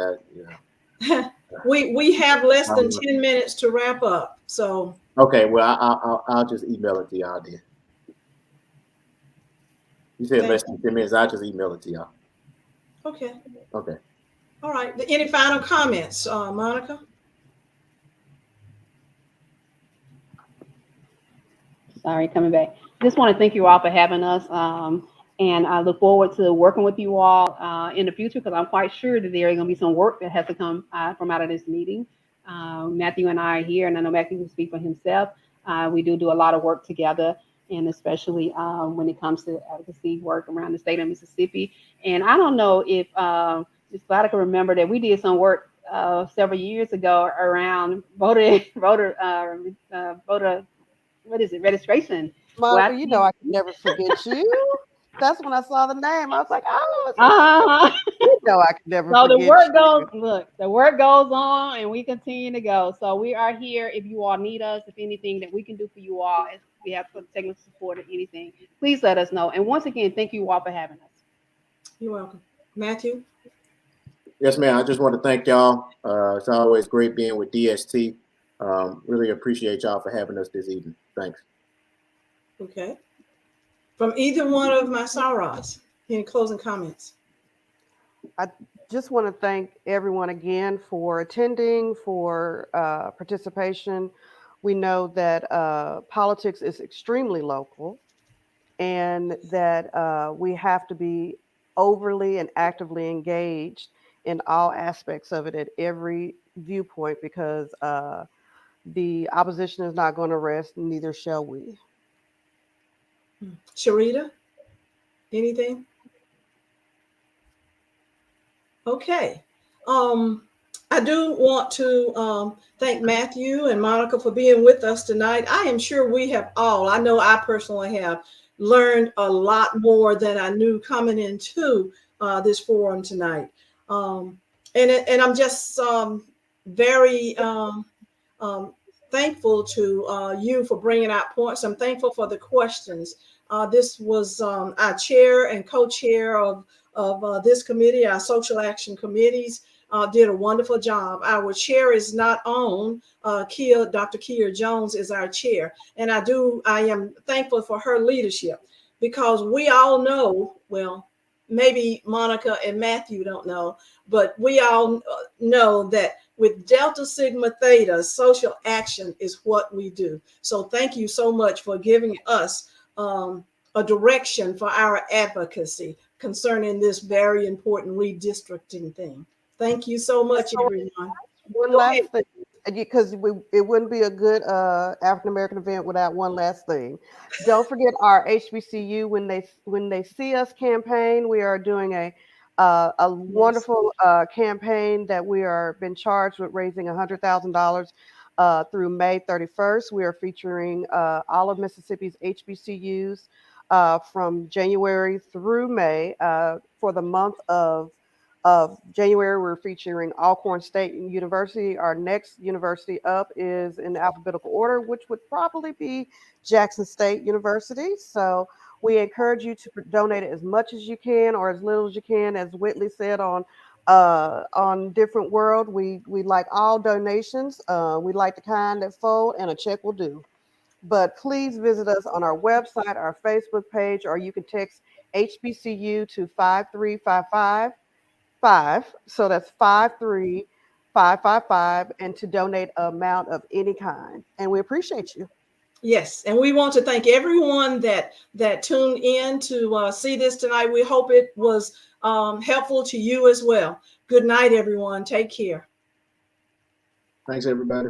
We have less than 10 minutes to wrap up. So Okay, well, I'll just email it to y'all then. You said thank less than 10 minutes. I'll just email it to y'all. okay. Okay. All right. Any final comments, Monica? Sorry, coming back. Just want to thank you all for having us. And I look forward to working with you all in the future because I'm quite sure that there is going to be some work that has to come from out of this meeting. Matthew and I are here, and I know Matthew will speak for himself. We do a lot of work together, and especially when it comes to advocacy work around the state of Mississippi. And I don't know if Ms. Glad can remember that we did some work several years ago around voter what is it, registration. Well, Monica, you know I could never forget you. That's when I saw the name. I was like, oh, you know I could never so the forget work goes, you. look, the work goes on and we continue to go. So we are here if you all need us, if anything that we can do for you all, if we have for technical support or anything, please let us know. And once again, thank you all for having us. You're welcome. Matthew? Yes, ma'am. I just want to thank y'all. It's always great being with DST. Really appreciate y'all for having us this evening. Thanks. Okay. From either one of my Saras, any closing comments? I just want to thank everyone again for attending, for participation. We know that politics is extremely local and that we have to be overly and actively engaged in all aspects of it at every viewpoint because the opposition is not going to rest, neither shall we. Sharita, anything? Okay. I do want to thank Matthew and Monica for being with us tonight. I am sure we have all, I know I personally have learned a lot more than I knew coming into this forum tonight. And I'm just very thankful to you for bringing out points. I'm thankful for the questions. This was our chair and co-chair of this committee, our social action committees, did a wonderful job. Our chair is not on. Dr. Kia Jones is our chair. And I am thankful for her leadership because we all know, well, maybe Monica and Matthew don't know, but we all know that with Delta Sigma Theta, social action is what we do. So thank you so much for giving us a direction for our advocacy concerning this very important redistricting thing. Thank you so much, everyone. One Go ahead. last thing, because it wouldn't be a good African American event without one last thing. Don't forget our HBCU when they see us campaign. We are doing a Yes. wonderful campaign that we are been charged with raising $100,000 through May 31st. We are featuring all of Mississippi's HBCUs from January through May for the month of January. We're featuring Alcorn State University. Our next university up is in alphabetical order, which would probably be Jackson State University. So we encourage you to donate as much as you can or as little as you can. As Whitley said on Different World, we like all donations. We like the kind that fold, and a check will do. But please visit us on our website, our Facebook page, or you can text HBCU to 53555. So that's 53555, and to donate amount of any kind. And we appreciate you. Yes, and we want to thank everyone that tuned in to see this tonight. We hope it was helpful to you as well. Good night, everyone. Take care. Thanks, everybody.